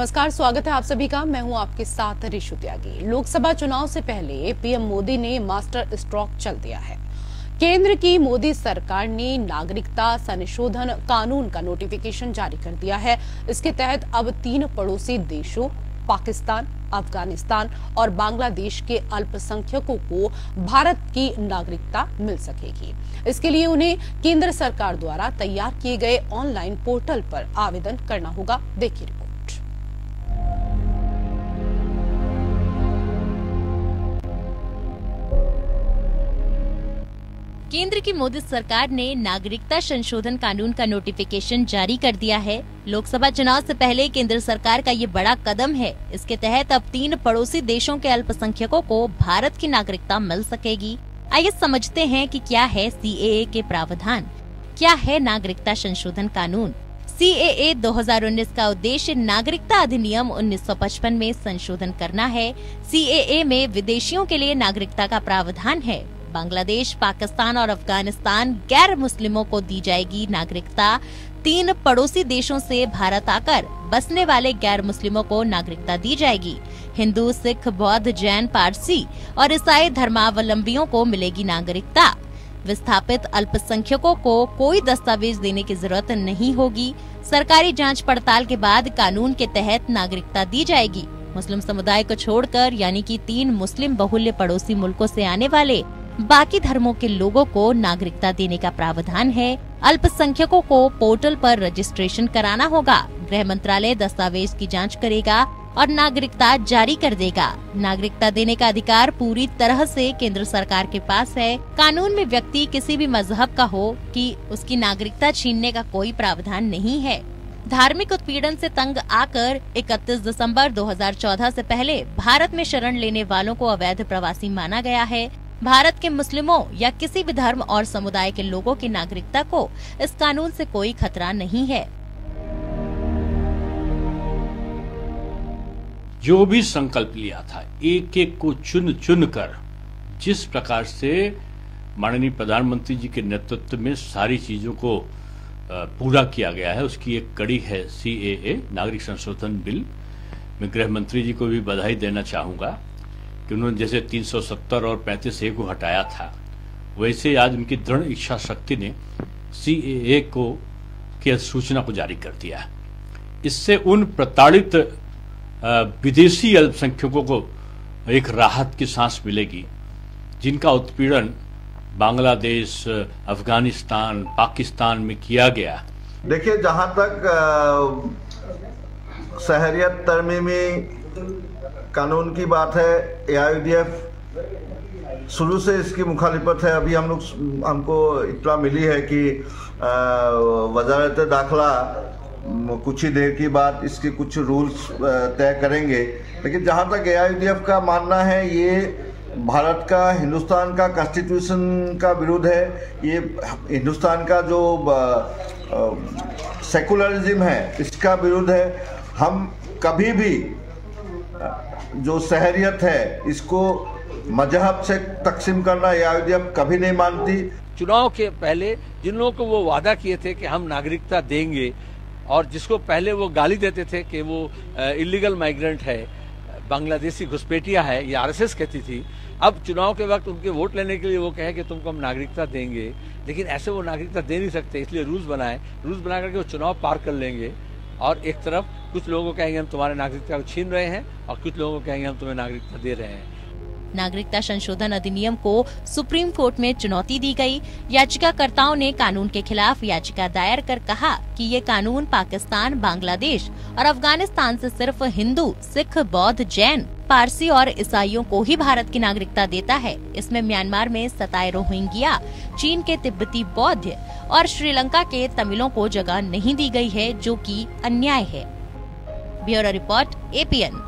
नमस्कार, स्वागत है आप सभी का। मैं हूं आपके साथ ऋषु त्यागी। लोकसभा चुनाव से पहले पीएम मोदी ने मास्टर स्ट्रोक चल दिया है। केंद्र की मोदी सरकार ने नागरिकता संशोधन कानून का नोटिफिकेशन जारी कर दिया है। इसके तहत अब 3 पड़ोसी देशों पाकिस्तान, अफगानिस्तान और बांग्लादेश के अल्पसंख्यकों को भारत की नागरिकता मिल सकेगी। इसके लिए उन्हें केंद्र सरकार द्वारा तैयार किए गए ऑनलाइन पोर्टल पर आवेदन करना होगा। देखिए रिपोर्ट। केंद्र की मोदी सरकार ने नागरिकता संशोधन कानून का नोटिफिकेशन जारी कर दिया है। लोकसभा चुनाव से पहले केंद्र सरकार का ये बड़ा कदम है। इसके तहत अब 3 पड़ोसी देशों के अल्पसंख्यकों को भारत की नागरिकता मिल सकेगी। आइए समझते हैं कि क्या है सीएए के प्रावधान, क्या है नागरिकता संशोधन कानून। सीएए 2019 का उद्देश्य नागरिकता अधिनियम 1955 में संशोधन करना है। सीएए में विदेशियों के लिए नागरिकता का प्रावधान है। बांग्लादेश, पाकिस्तान और अफगानिस्तान गैर मुस्लिमों को दी जाएगी नागरिकता। 3 पड़ोसी देशों से भारत आकर बसने वाले गैर मुस्लिमों को नागरिकता दी जाएगी। हिंदू, सिख, बौद्ध, जैन, पारसी और ईसाई धर्मावलंबियों को मिलेगी नागरिकता। विस्थापित अल्पसंख्यकों को कोई दस्तावेज देने की जरूरत नहीं होगी। सरकारी जांच पड़ताल के बाद कानून के तहत नागरिकता दी जाएगी। मुस्लिम समुदाय को छोड़कर यानी कि 3 मुस्लिम बहुल्य पड़ोसी मुल्कों से आने वाले बाकी धर्मों के लोगों को नागरिकता देने का प्रावधान है। अल्पसंख्यकों को पोर्टल पर रजिस्ट्रेशन कराना होगा। गृह मंत्रालय दस्तावेज की जांच करेगा और नागरिकता जारी कर देगा। नागरिकता देने का अधिकार पूरी तरह से केंद्र सरकार के पास है। कानून में व्यक्ति किसी भी मजहब का हो कि उसकी नागरिकता छीनने का कोई प्रावधान नहीं है। धार्मिक उत्पीड़न से तंग आकर 31 दिसंबर 2014 से पहले भारत में शरण लेने वालों को अवैध प्रवासी माना गया है। भारत के मुस्लिमों या किसी भी धर्म और समुदाय के लोगों की नागरिकता को इस कानून से कोई खतरा नहीं है। जो भी संकल्प लिया था, एक एक को चुन चुन कर जिस प्रकार से माननीय प्रधानमंत्री जी के नेतृत्व में सारी चीजों को पूरा किया गया है, उसकी एक कड़ी है सीएए, नागरिक संशोधन बिल। मैं गृह मंत्री जी को भी बधाई देना चाहूंगा कि उन्होंने जैसे 370 और 35A को हटाया था, वैसे आज उनकी दृढ़ इच्छा शक्ति ने सीएए को की सूचना को जारी कर दिया। इससे उन प्रताड़ित विदेशी अल्पसंख्यकों को एक राहत की सांस मिलेगी जिनका उत्पीड़न बांग्लादेश, अफगानिस्तान, पाकिस्तान में किया गया। देखिए, जहां तक शहरियत तरमीमी कानून की बात है, एआईयूडीएफ शुरू से इसकी मुखालिफत है। अभी हमको इत्तला मिली है कि वजारत दाखिला कुछ ही देर की बाद इसके कुछ रूल्स तय करेंगे। लेकिन जहां तक एआईयूडीएफ का मानना है, ये भारत का, हिंदुस्तान का कॉन्स्टिट्यूशन का विरुद्ध है। ये हिंदुस्तान का जो सेकुलरिज्म है, इसका विरुद्ध है। हम कभी भी जो शहरियत है, इसको मजहब से तकसीम करना एआईयूडीएफ कभी नहीं मानती। चुनाव के पहले जिन लोगों को वो वादा किए थे कि हम नागरिकता देंगे, और जिसको पहले वो गाली देते थे कि वो इलीगल माइग्रेंट है, बांग्लादेशी घुसपैठिया है, ये आरएसएस कहती थी, अब चुनाव के वक्त उनके वोट लेने के लिए वो कहे कि तुमको हम नागरिकता देंगे, लेकिन ऐसे वो नागरिकता दे नहीं सकते। इसलिए रूल्स बना करके वो चुनाव पार कर लेंगे। और एक तरफ कुछ लोगों को कहेंगे हम तुम्हारे नागरिकता को छीन रहे हैं, और कुछ लोगों को कहेंगे हम तुम्हें नागरिकता दे रहे हैं। नागरिकता संशोधन अधिनियम को सुप्रीम कोर्ट में चुनौती दी गई। याचिकाकर्ताओं ने कानून के खिलाफ याचिका दायर कर कहा कि ये कानून पाकिस्तान, बांग्लादेश और अफगानिस्तान से सिर्फ हिंदू, सिख, बौद्ध, जैन, पारसी और ईसाइयों को ही भारत की नागरिकता देता है। इसमें म्यांमार में सताए रोहिंग्या, चीन के तिब्बती बौद्ध और श्रीलंका के तमिलों को जगह नहीं दी गई है, जो कि अन्याय है। Bureau report, APN.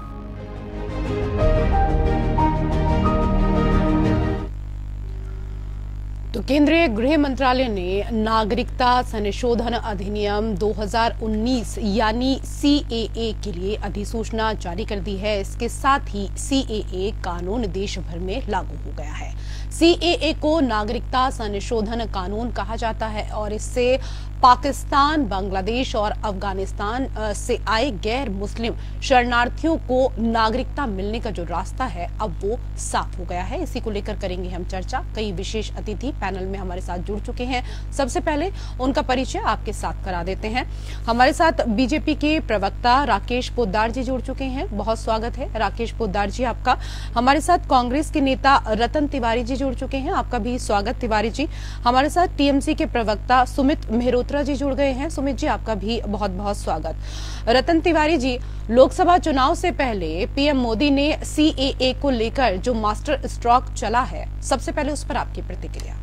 तो केंद्रीय गृह मंत्रालय ने नागरिकता संशोधन अधिनियम 2019 यानी CAA के लिए अधिसूचना जारी कर दी है। इसके साथ ही CAA कानून देश भर में लागू हो गया है। CAA को नागरिकता संशोधन कानून कहा जाता है और इससे पाकिस्तान, बांग्लादेश और अफगानिस्तान से आए गैर मुस्लिम शरणार्थियों को नागरिकता मिलने का जो रास्ता है अब वो साफ हो गया है। इसी को लेकर करेंगे हम चर्चा। कई विशेष अतिथि पैनल में हमारे साथ जुड़ चुके हैं। सबसे पहले उनका परिचय आपके साथ करा देते हैं। हमारे साथ बीजेपी के प्रवक्ता राकेश पोद्दार जी जुड़ चुके हैं। बहुत स्वागत है राकेश पोद्दार जी आपका। हमारे साथ कांग्रेस के नेता रतन तिवारी जी जुड़ चुके हैं। आपका भी स्वागत तिवारी जी। हमारे साथ TMC के प्रवक्ता सुमित मेहरोत्रा जी जुड़ गए हैं। सुमित जी आपका भी बहुत बहुत स्वागत। रतन तिवारी जी, लोकसभा चुनाव से पहले PM मोदी ने CAA को लेकर जो मास्टर स्ट्रोक चला है, सबसे पहले उस पर आपकी प्रतिक्रिया।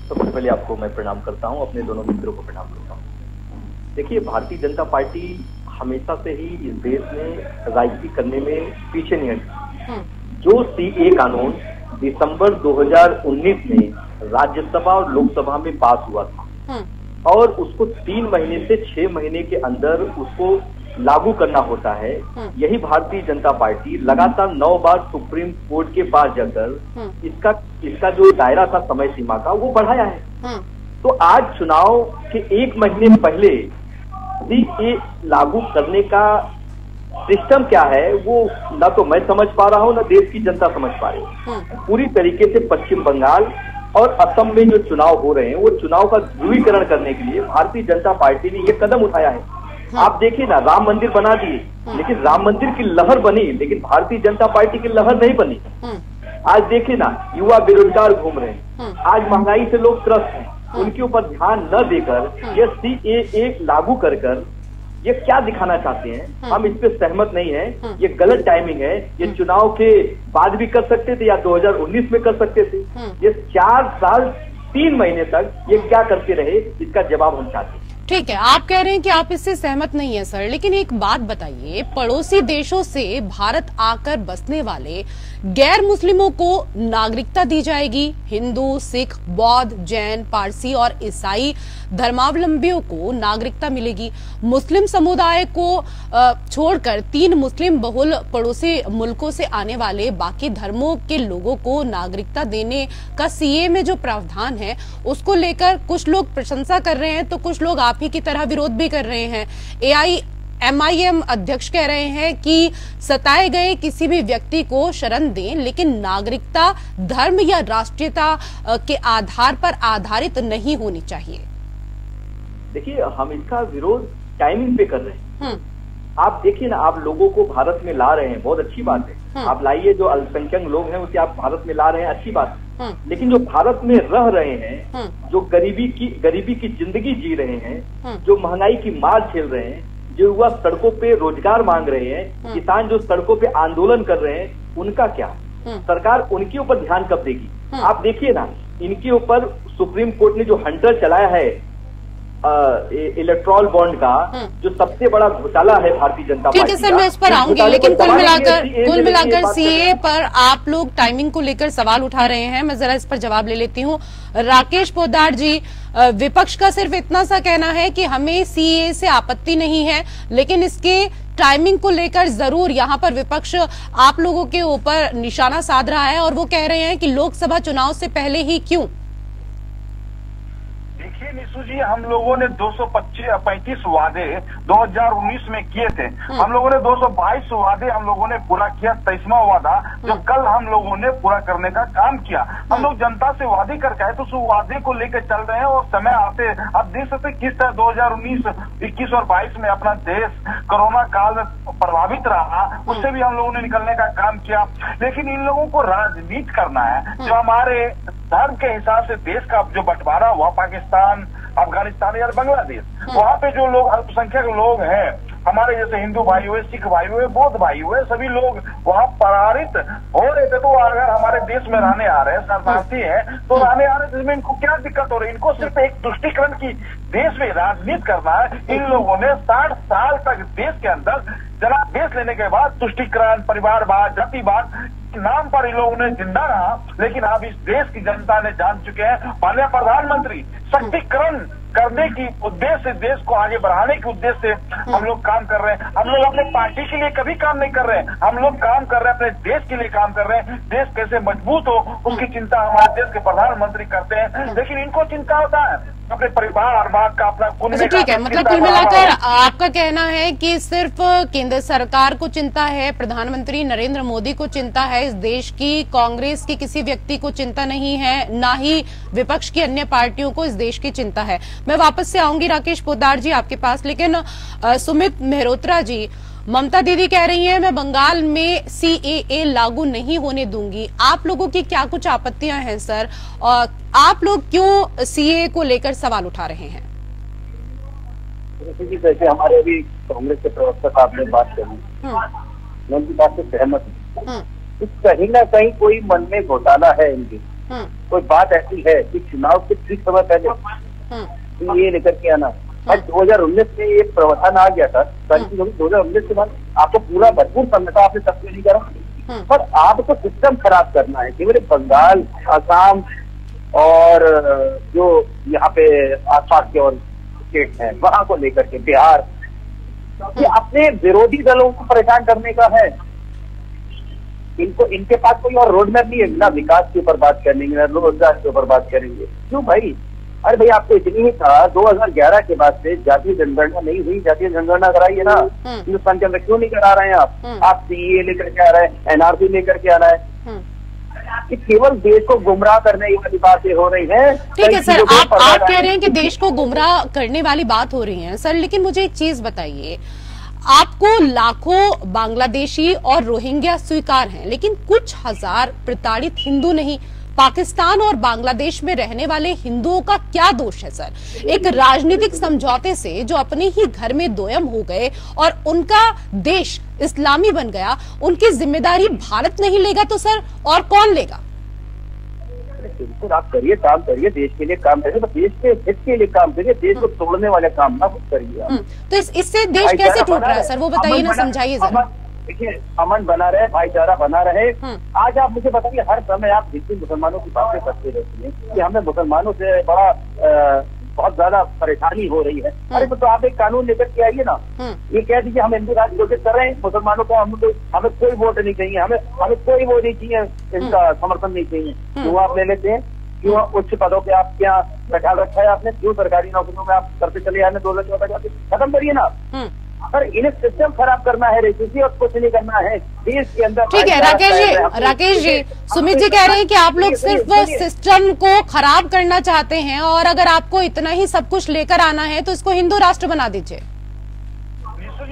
सबसे पहले आपको मैं प्रणाम करता हूं, अपने दोनों मित्रों को प्रणाम करता हूं। देखिए, भारतीय जनता पार्टी हमेशा से ही इस देश में राजनीति करने में पीछे नहीं हटी। जो CAA कानून दिसंबर 2019 में राज्यसभा और लोकसभा में पास हुआ था और उसको 3 महीने से 6 महीने के अंदर उसको लागू करना होता है, यही भारतीय जनता पार्टी लगातार 9 बार सुप्रीम कोर्ट के पास जाकर इसका जो दायरा था समय सीमा का वो बढ़ाया है। तो आज चुनाव के 1 महीने पहले CAA लागू करने का सिस्टम क्या है वो ना तो मैं समझ पा रहा हूँ ना देश की जनता समझ पा रही है। पूरी तरीके से पश्चिम बंगाल और असम में जो चुनाव हो रहे हैं वो चुनाव का ध्रुवीकरण करने के लिए भारतीय जनता पार्टी ने ये कदम उठाया है। आप देखिए ना, राम मंदिर बना दिए, लेकिन राम मंदिर की लहर बनी, लेकिन भारतीय जनता पार्टी की लहर नहीं बनी। आज देखिए ना, युवा बेरोजगार घूम रहे हैं, आज महंगाई से लोग त्रस्त हैं, उनके ऊपर ध्यान न देकर ये CAA लागू कर ये क्या दिखाना चाहते हैं, हम इस पे सहमत नहीं है। ये गलत टाइमिंग है। ये चुनाव के बाद भी कर सकते थे या 2019 में कर सकते थे। ये 4 साल 3 महीने तक ये क्या करते रहे, इसका जवाब हम चाहते हैं। ठीक है, आप कह रहे हैं कि आप इससे सहमत नहीं है सर, लेकिन एक बात बताइए, पड़ोसी देशों से भारत आकर बसने वाले गैर मुस्लिमों को नागरिकता दी जाएगी। हिंदू, सिख, बौद्ध, जैन, पारसी और ईसाई धर्मावलंबियों को नागरिकता मिलेगी। मुस्लिम समुदाय को छोड़कर 3 मुस्लिम बहुल पड़ोसी मुल्कों से आने वाले बाकी धर्मों के लोगों को नागरिकता देने का CAA में जो प्रावधान है उसको लेकर कुछ लोग प्रशंसा कर रहे हैं तो कुछ लोग आप ही की तरह विरोध भी कर रहे हैं। AIMIM अध्यक्ष कह रहे हैं कि सताए गए किसी भी व्यक्ति को शरण दें, लेकिन नागरिकता धर्म या राष्ट्रीयता के आधार पर आधारित नहीं होनी चाहिए। देखिए, हम इसका विरोध टाइमिंग पे कर रहे हैं। आप देखिए ना, आप लोगों को भारत में ला रहे हैं, बहुत अच्छी बात है। आप लाइए, जो अल्पसंख्यक लोग हैं उसे आप भारत में ला रहे हैं, अच्छी बात है। लेकिन जो भारत में रह रहे हैं, जो गरीबी की जिंदगी जी रहे हैं, जो महंगाई की मार झेल रहे हैं, जो युवा सड़कों पे रोजगार मांग रहे हैं, किसान जो सड़कों पे आंदोलन कर रहे हैं, उनका क्या? सरकार उनके ऊपर ध्यान कब देगी? आप देखिए ना, इनके ऊपर सुप्रीम कोर्ट ने जो हंटर चलाया है इलेक्ट्रॉल बॉन्ड का, जो सबसे बड़ा घोटाला है भारतीय जनता पार्टी। ठीक है सर, मैं इस पर आऊंगी, लेकिन कुल मिलाकर CAA पर आप लोग टाइमिंग को लेकर सवाल उठा रहे हैं। मैं जरा इस पर जवाब ले लेती हूँ। राकेश पोद्दार जी, विपक्ष का सिर्फ इतना सा कहना है कि हमें CAA से आपत्ति नहीं है, लेकिन इसके टाइमिंग को लेकर जरूर यहाँ पर विपक्ष आप लोगों के ऊपर निशाना साध रहा है और वो कह रहे हैं कि लोकसभा चुनाव से पहले ही क्यों? देखिए निशु जी, हम लोगों ने 235 वादे 2019 में किए थे। हम लोगों ने 222 वादे हम लोगों ने पूरा किया। 23वां वादा जो कल हम लोगों ने पूरा करने का काम किया। हम लोग जनता से वादे करके आए तो उस वादे को लेकर चल रहे हैं और समय आते अब देख सकते किस तरह 2019, 21 और 22 में अपना देश कोरोना काल में प्रभावित रहा, उससे भी हम लोगों ने निकलने का काम किया। लेकिन इन लोगों को राजनीति करना है, जो हमारे धर्म के हिसाब से देश का जो बंटवारा हुआ, पाकिस्तान, अफगानिस्तान या बांग्लादेश, वहाँ पे जो लोग अल्पसंख्यक लोग हैं, हमारे जैसे हिंदू भाई हुए, सिख भाई हुए, बौद्ध भाई हुए, सभी लोग वहाँ प्रताड़ित हो रहे थे। तो अगर हमारे देश में रहने आ रहे हैं, शरणार्थी हैं, तो रहने आ रहे थे, इसमें इनको क्या दिक्कत हो रही है? इनको सिर्फ एक तुष्टीकरण की देश में राजनीति करना है। इन लोगों ने 60 साल तक देश के अंदर जनादेश लेने के बाद तुष्टीकरण, परिवारवाद, जातिवाद नाम पर इन लोगों ने जिंदा रहा। लेकिन अब इस देश की जनता ने जान चुके हैं, माननीय प्रधानमंत्री शक्तिकरण करने की उद्देश्य से, देश को आगे बढ़ाने के उद्देश्य से हम लोग काम कर रहे हैं। हम लोग अपने पार्टी के लिए कभी काम नहीं कर रहे हैं, हम लोग काम कर रहे हैं अपने देश के लिए काम कर रहे हैं। देश कैसे मजबूत हो उसकी चिंता हमारे देश के प्रधानमंत्री करते हैं, लेकिन इनको चिंता होता है अपने परिवार का, अपना अच्छा ठीक है, मतलब कुल मिलाकर आपका कहना है कि सिर्फ केंद्र सरकार को चिंता है, प्रधानमंत्री नरेंद्र मोदी को चिंता है, इस देश की कांग्रेस की किसी व्यक्ति को चिंता नहीं है, ना ही विपक्ष की अन्य पार्टियों को इस देश की चिंता है। मैं वापस से आऊंगी राकेश पोद्दार जी आपके पास, लेकिन सुमित मेहरोत्रा जी, ममता दीदी कह रही हैं मैं बंगाल में CAA लागू नहीं होने दूंगी। आप लोगों की क्या कुछ आपत्तियां हैं सर, और आप लोग क्यों CAA को लेकर सवाल उठा रहे हैं? जैसे हमारे अभी कांग्रेस के प्रवक्ता साहब ने बात करी, मैं उनकी बात से सहमत हूँ। कहीं ना कहीं कोई मन में घोटाला है इनकी, कोई बात ऐसी है कि चुनाव के ठीक समय पहले ये लेकर के आना। आज 2019 में एक प्रावधान आ गया था, 2019 के बाद आपको पूरा भरपूर समय था, आपने तब नहीं करा, पर आपको सिस्टम खराब करना है। केवल बंगाल, असम और जो यहाँ पे आसपास के और स्टेट हैं वहां को लेकर के, बिहार, ये अपने विरोधी दलों को परेशान करने का है। इनको, इनके पास कोई और रोड मैप नहीं है, ना विकास के ऊपर बात करेंगे, ना रोजगार के ऊपर बात करेंगे। क्यों भाई? अरे भाई आपको इतनी ही था, 2011 के बाद से जातीय जनगणना नहीं हुई, जातीय जनगणना कराइए ना हिंदुस्तान के अंदर, क्यों नहीं करा रहे हैं आप CAA लेकर के आ रहे हैं, NRC लेकर के आ रहा है। कि केवल देश को गुमराह करने वाली बातें हो रही है। ठीक है सर, आप कह रहे हैं कि देश को गुमराह करने वाली बात हो रही है सर, लेकिन मुझे एक चीज बताइए, आपको लाखों बांग्लादेशी और रोहिंग्या स्वीकार हैं, लेकिन कुछ हजार प्रताड़ित हिंदू नहीं, पाकिस्तान और बांग्लादेश में रहने वाले हिंदुओं का क्या दोष है सर? एक राजनीतिक समझौते से जो अपने ही घर में दोयम हो गए और उनका देश इस्लामी बन गया, उनकी जिम्मेदारी भारत नहीं लेगा तो सर और कौन लेगा? बिल्कुल आप करिए, काम करिए, देश के लिए काम करिए, तो देश के हित के लिए काम करिए, देश को तोड़ने वाले काम ना करिए। तो इससे देश कैसे टूट रहा है सर, वो बताइए ना, समझाइए जरा। देखिए, अमन बना रहे, भाईचारा बना रहे। आज आप मुझे बताइए, हर समय आप हिंदू मुसलमानों की बातें करते रहती हैं कि हमें मुसलमानों से बहुत ज्यादा परेशानी हो रही है। अरे तो आप एक कानून लेकर के आइए ना, ये कह दीजिए हम हिंदू राष्ट्र घोषित कर रहे हैं, मुसलमानों को हमें कोई वोट नहीं चाहिए, हमें कोई वो नहीं चाहिए, इनका समर्थन नहीं चाहिए। क्यों आप ले लेते हैं? क्यों उच्च पदों पे आप क्या बैठा रखा है आपने? क्यों सरकारी नौकरियों में आप करते चले आने 2014 जाके खत्म करिए ना। पर इन्हें सिस्टम खराब करना है, रेजिस्ट्री और कुछ नहीं करना है देश के अंदर। ठीक है राकेश जी, सुमित जी कह रहे हैं कि आप लोग सिर्फ सिस्टम को खराब करना चाहते हैं, और अगर आपको इतना ही सब कुछ लेकर आना है तो इसको हिंदू राष्ट्र बना दीजिए।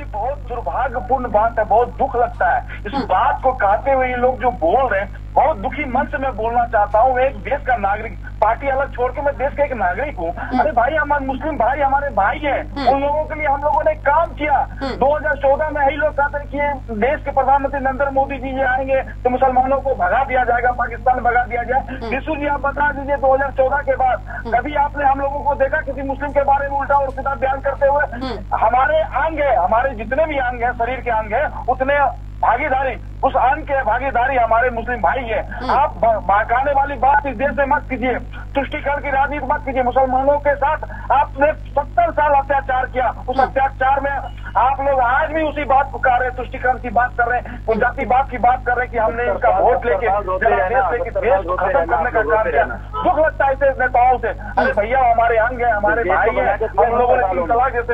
बहुत दुर्भाग्यपूर्ण बात है, बहुत दुख लगता है इस बात को कहते हुए। ये लोग जो बोल रहे हैं, बहुत दुखी मन से मैं बोलना चाहता हूँ। एक देश का नागरिक, पार्टी अलग छोड़ के मैं देश का एक नागरिक हूँ। अरे भाई, हमारे मुस्लिम भाई हमारे भाई हैं, उन लोगों के लिए हम लोगों ने काम किया। 2014 में यही लोग कहते हैं कि देश के प्रधानमंत्री नरेंद्र मोदी जी आएंगे तो मुसलमानों को भगा दिया जाएगा, पाकिस्तान भगा दिया जाए। विशु जी आप बता दीजिए, 2014 के बाद कभी आपने हम लोगों को देखा किसी मुस्लिम के बारे में उल्टा और सीधा बयान करते हुए? हमारे अंग है, हमारे जितने भी अंग है, शरीर के अंग है, उतने भागीदारी, उस अंग के भागीदारी हमारे मुस्लिम भाई है। आप भड़काने वाली बात इस देश में मत कीजिए, तुष्टीकरण की राजनीति मत कीजिए। मुसलमानों के साथ आपने 70 साल अत्याचार किया, उस अत्याचार में आप लोग आज भी उसी बात को कर रहे हैं, तुष्टीकरण की बात कर रहे हैं, जातिवाद की बात कर रहे हैं कि हमने इनका वोट लेके देश को खत्म करने का काम किया। दुख लगता है ऐसे नेताओं से। अरे भैया, हमारे अंग है, हमारे भाई है, हम लोगों ने 3 तलाक जैसे